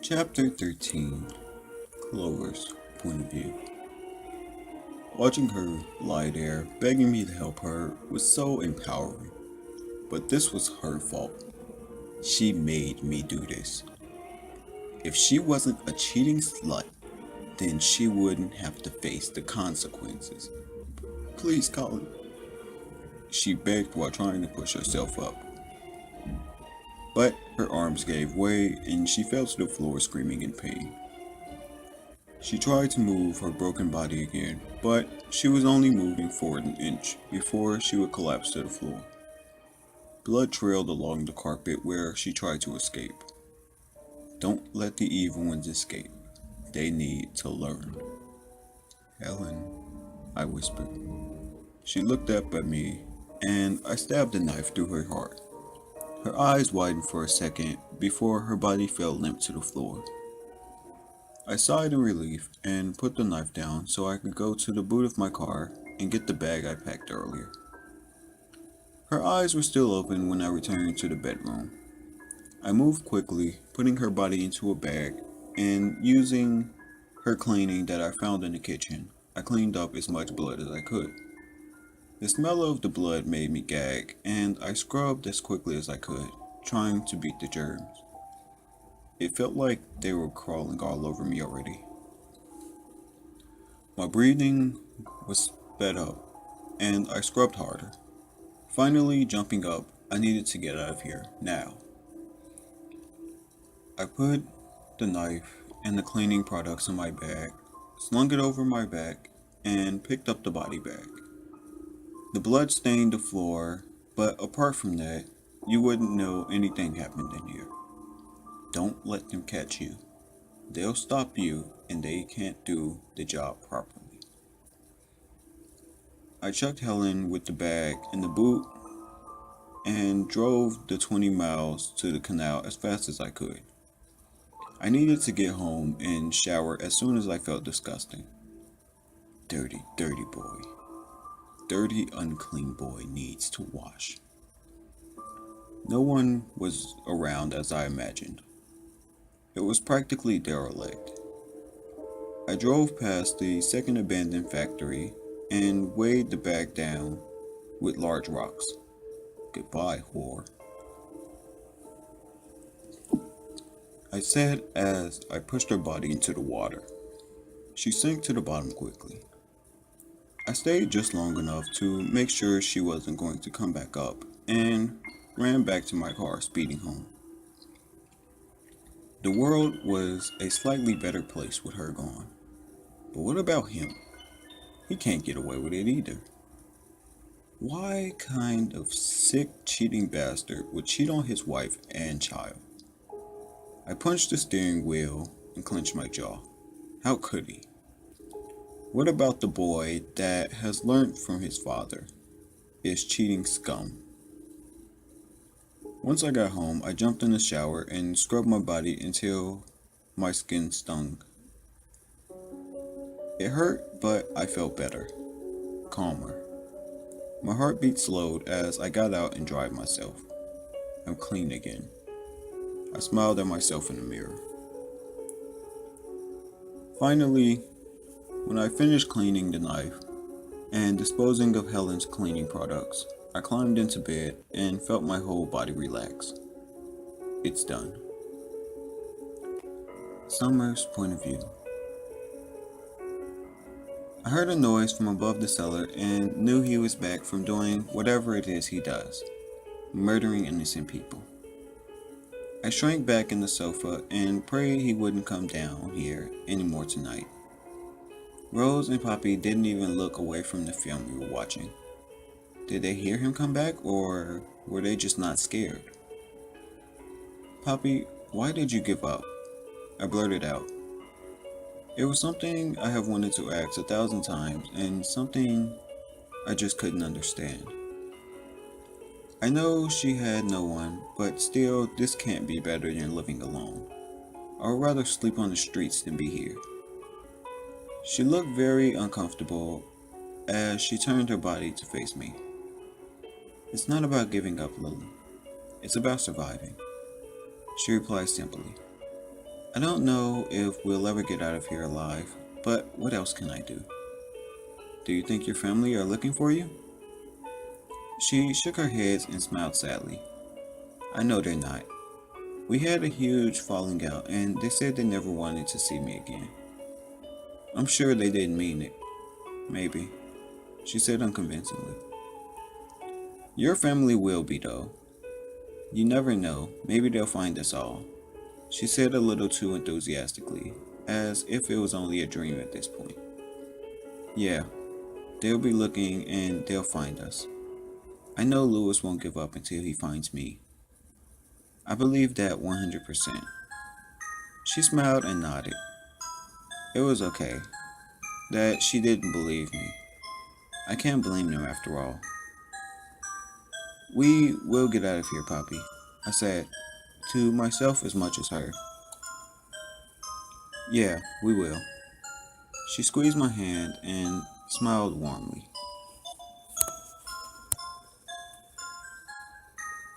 Chapter 13. Clover's Point of View. Watching her lie there, begging me to help her, was so empowering. But this was her fault. She made me do this. If she wasn't a cheating slut, then she wouldn't have to face the consequences. Please, Colin. She begged while trying to push herself up. But her arms gave way and she fell to the floor screaming in pain. She tried to move her broken body again, but she was only moving forward an inch before she would collapse to the floor. Blood trailed along the carpet where she tried to escape. Don't let the evil ones escape. They need to learn. Helen, I whispered. She looked up at me, and I stabbed a knife through her heart. Her eyes widened for a second before her body fell limp to the floor. I sighed in relief and put the knife down so I could go to the boot of my car and get the bag I packed earlier. Her eyes were still open when I returned to the bedroom. I moved quickly, putting her body into a bag, and using her cleaning that I found in the kitchen, I cleaned up as much blood as I could. The smell of the blood made me gag, and I scrubbed as quickly as I could, trying to beat the germs. It felt like they were crawling all over me already. My breathing was sped up, and I scrubbed harder. Finally, jumping up, I needed to get out of here, now. I put the knife and the cleaning products in my bag, slung it over my back, and picked up the body bag. The blood stained the floor, but apart from that, you wouldn't know anything happened in here. Don't let them catch you. They'll stop you and they can't do the job properly. I chucked Helen with the bag in the boot and drove the 20 miles to the canal as fast as I could. I needed to get home and shower as soon as I felt disgusting. Dirty, dirty boy. Dirty, unclean boy needs to wash. No one was around as I imagined. It was practically derelict. I drove past the second abandoned factory and weighed the bag down with large rocks. Goodbye, whore, I said as I pushed her body into the water. She sank to the bottom quickly. I stayed just long enough to make sure she wasn't going to come back up and ran back to my car, speeding home. The world was a slightly better place with her gone. But what about him? He can't get away with it either. Why kind of sick, cheating bastard would cheat on his wife and child? I punched the steering wheel and clenched my jaw. How could he? What about the boy that has learned from his father? Is cheating scum. Once I got home, I jumped in the shower and scrubbed my body until my skin stung. It hurt, but I felt better, calmer. My heartbeat slowed as I got out and dried myself. I'm clean again. I smiled at myself in the mirror. Finally, when I finished cleaning the knife and disposing of Helen's cleaning products, I climbed into bed and felt my whole body relax. It's done. Summer's point of view. I heard a noise from above the cellar and knew he was back from doing whatever it is he does, murdering innocent people. I shrank back in the sofa and prayed he wouldn't come down here anymore tonight. Rose and Poppy didn't even look away from the film we were watching. Did they hear him come back, or were they just not scared? Poppy, why did you give up? I blurted out. It was something I have wanted to ask 1,000 times, and something I just couldn't understand. I know she had no one, but still, this can't be better than living alone. I would rather sleep on the streets than be here. She looked very uncomfortable as she turned her body to face me. It's not about giving up, Lily. It's about surviving, she replied simply. I don't know if we'll ever get out of here alive, but what else can I do? Do you think your family are looking for you? She shook her head and smiled sadly. I know they're not. We had a huge falling out, and they said they never wanted to see me again. I'm sure they didn't mean it. Maybe, she said unconvincingly. Your family will be, though. You never know. Maybe they'll find us all. She said a little too enthusiastically, as if it was only a dream at this point. Yeah, they'll be looking and they'll find us. I know Lewis won't give up until he finds me. I believe that 100%. She smiled and nodded. It was okay that she didn't believe me. I can't blame them after all. We will get out of here, Poppy, I said, to myself as much as her. Yeah, we will. She squeezed my hand and smiled warmly.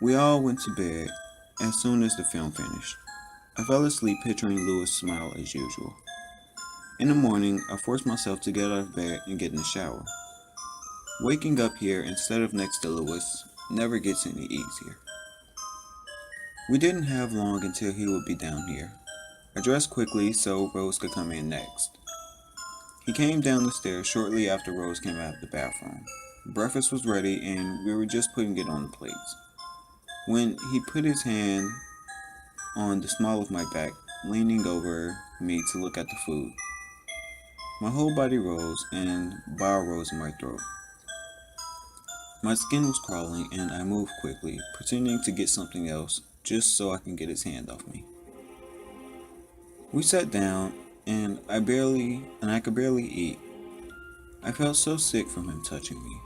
We all went to bed as soon as the film finished. I fell asleep picturing Lewis' smile as usual. In the morning, I forced myself to get out of bed and get in the shower. Waking up here instead of next to Lewis never gets any easier. We didn't have long until he would be down here. I dressed quickly so Rose could come in next. He came down the stairs shortly after Rose came out of the bathroom. Breakfast was ready and we were just putting it on the plates. When he put his hand on the small of my back, leaning over me to look at the food, my whole body rose and bile rose in my throat. My skin was crawling and I moved quickly, pretending to get something else just so I can get his hand off me. We sat down and I could barely eat. I felt so sick from him touching me.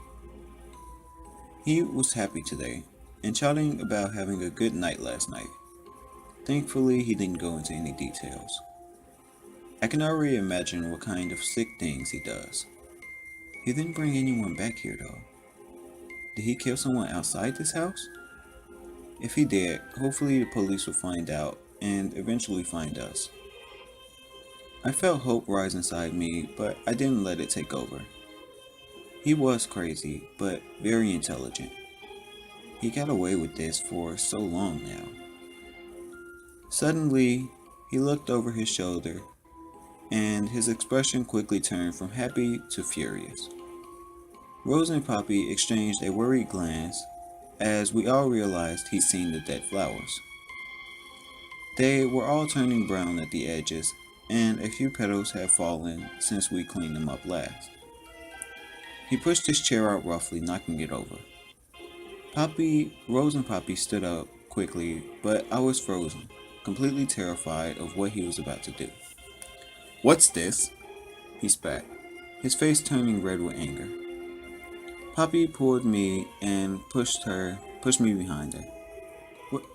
He was happy today and chatting about having a good night last night. Thankfully, he didn't go into any details. I can already imagine what kind of sick things he does. He didn't bring anyone back here though. Did he kill someone outside this house? If he did, hopefully the police will find out and eventually find us. I felt hope rise inside me, but I didn't let it take over. He was crazy, but very intelligent. He got away with this for so long now. Suddenly, he looked over his shoulder, and his expression quickly turned from happy to furious. Rose and Poppy exchanged a worried glance as we all realized he'd seen the dead flowers. They were all turning brown at the edges, and a few petals had fallen since we cleaned them up last. He pushed his chair out roughly, knocking it over. Rose and Poppy stood up quickly, but I was frozen, completely terrified of what he was about to do. What's this? He spat, his face turning red with anger. Poppy pulled me and pushed me behind her.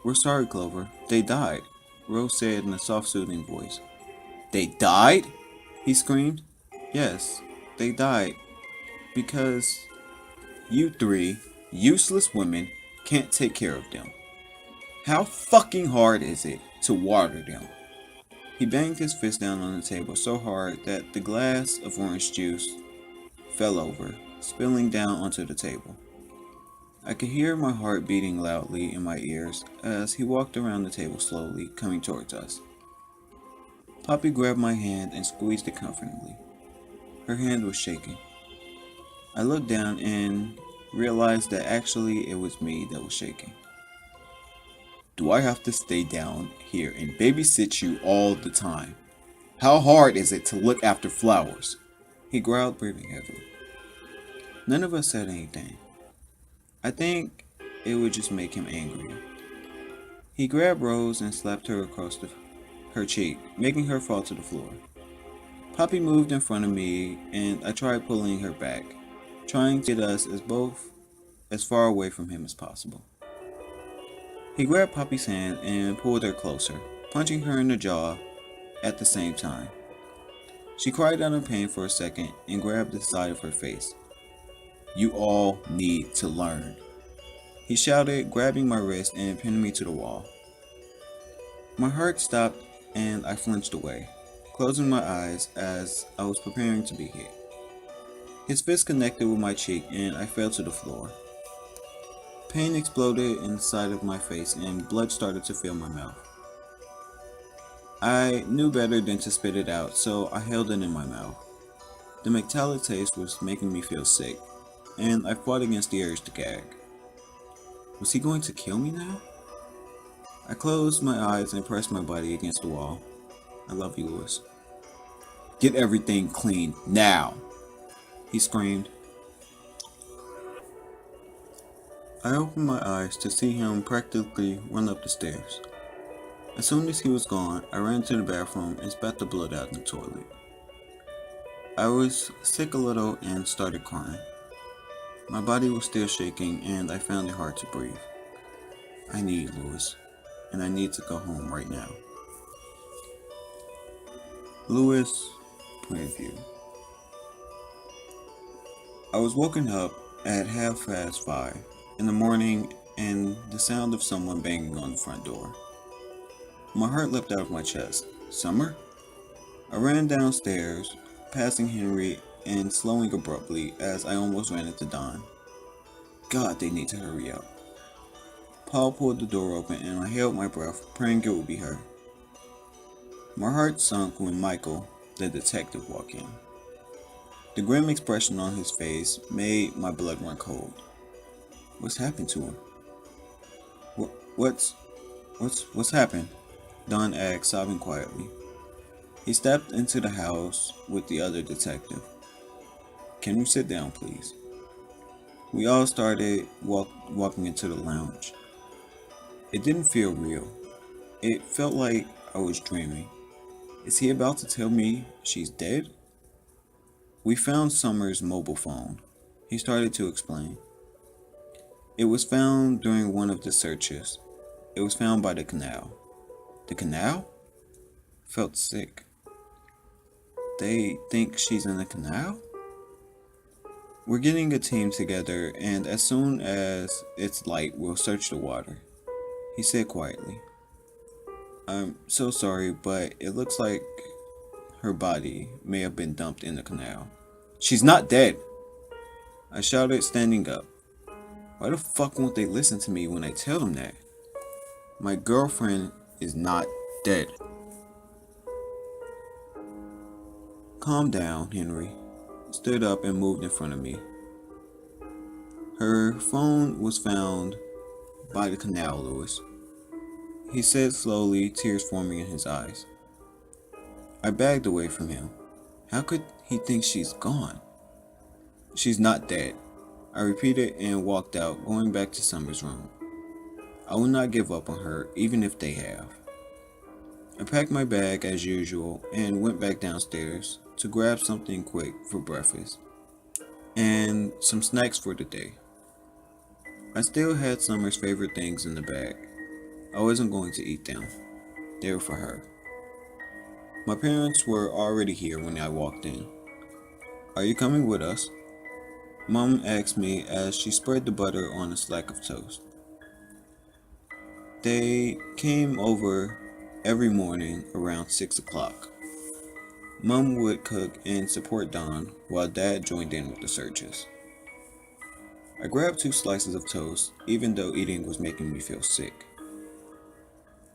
We're sorry, Clover. They died, Rose said in a soft, soothing voice. They died? He screamed. Yes, they died because you three useless women can't take care of them. How fucking hard is it to water them? He banged his fist down on the table so hard that the glass of orange juice fell over, spilling down onto the table. I could hear my heart beating loudly in my ears as he walked around the table slowly, coming towards us. Poppy grabbed my hand and squeezed it comfortingly. Her hand was shaking. I looked down and realized that actually it was me that was shaking. Do I have to stay down here and babysit you all the time? How hard is it to look after flowers? He growled, breathing heavily. None of us said anything. I think it would just make him angrier. He grabbed Rose and slapped her across her cheek, making her fall to the floor. Poppy moved in front of me and I tried pulling her back, trying to get us both as far away from him as possible. He grabbed Poppy's hand and pulled her closer, punching her in the jaw at the same time. She cried out in pain for a second and grabbed the side of her face. You all need to learn, he shouted, grabbing my wrist and pinning me to the wall. My heart stopped and I flinched away, closing my eyes as I was preparing to be hit. His fist connected with my cheek and I fell to the floor. Pain exploded inside of my face and blood started to fill my mouth. I knew better than to spit it out, so I held it in my mouth. The metallic taste was making me feel sick, and I fought against the urge to gag. Was he going to kill me now? I closed my eyes and pressed my body against the wall. I love you, Lewis. Get everything clean now, he screamed. I opened my eyes to see him practically run up the stairs. As soon as he was gone, I ran to the bathroom and spat the blood out in the toilet. I was sick a little and started crying. My body was still shaking and I found it hard to breathe. I need Lewis, and I need to go home right now. Lewis, point of view. I was woken up at 5:30 in the morning and the sound of someone banging on the front door. My heart leapt out of my chest. Summer? I ran downstairs, passing Henry and slowing abruptly as I almost ran into Don. God, they need to hurry up. Paul pulled the door open and I held my breath, praying it would be her. My heart sunk when Michael, the detective, walked in. The grim expression on his face made my blood run cold. What's happened to him? What's happened? Don asked, sobbing quietly. He stepped into the house with the other detective. Can you sit down, please? We all started walking into the lounge. It didn't feel real. It felt like I was dreaming. Is he about to tell me she's dead? We found Summer's mobile phone. He started to explain. It was found during one of the searches. It was found by the canal. The canal? Felt sick. They think she's in the canal? We're getting a team together, and as soon as it's light, we'll search the water. He said quietly. I'm so sorry, but it looks like her body may have been dumped in the canal. She's not dead! I shouted, standing up. Why the fuck won't they listen to me when I tell them that? My girlfriend is not dead. Calm down, Henry. Stood up and moved in front of me. Her phone was found by the canal, Lewis. He said slowly, tears forming in his eyes. I backed away from him. How could he think she's gone? She's not dead. I repeated and walked out, going back to Summer's room. I will not give up on her, even if they have. I packed my bag as usual and went back downstairs to grab something quick for breakfast and some snacks for the day. I still had Summer's favorite things in the bag. I wasn't going to eat them. They were for her. My parents were already here when I walked in. Are you coming with us? Mom asked me as she spread the butter on a slack of toast. They came over every morning around 6 o'clock. Mom would cook and support Don while Dad joined in with the searches. I grabbed 2 slices of toast, even though eating was making me feel sick.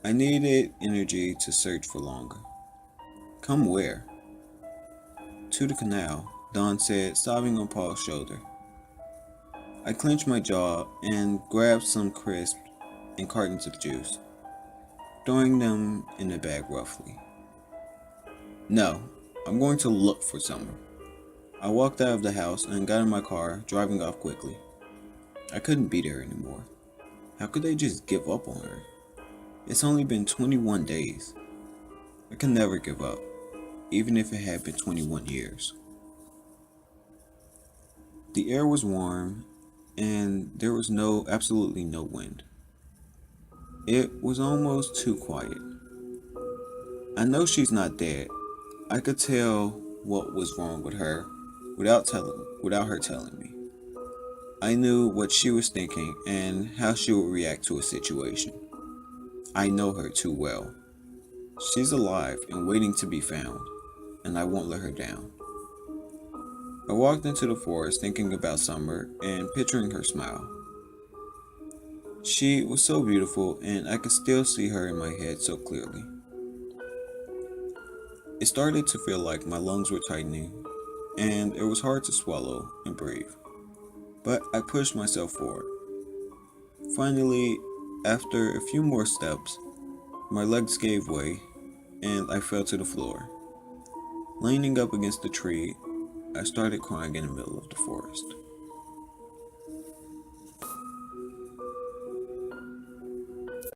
I needed energy to search for longer. Come where? To the canal, Don said, sobbing on Paul's shoulder. I clenched my jaw and grabbed some crisp and cartons of juice, throwing them in the bag roughly. No, I'm going to look for Summer. I walked out of the house and got in my car, driving off quickly. I couldn't be there anymore. How could they just give up on her? It's only been 21 days. I can never give up, even if it had been 21 years. The air was warm, and there was absolutely no wind. It was almost too quiet. I know she's not dead. I could tell what was wrong with her without her telling me. I knew what she was thinking and how she would react to a situation. I know her too well. She's alive and waiting to be found, and I won't let her down. I walked into the forest thinking about Summer and picturing her smile. She was so beautiful, and I could still see her in my head so clearly. It started to feel like my lungs were tightening, and it was hard to swallow and breathe. But I pushed myself forward. Finally, after a few more steps, my legs gave way, and I fell to the floor. Leaning up against the tree, I started crying in the middle of the forest.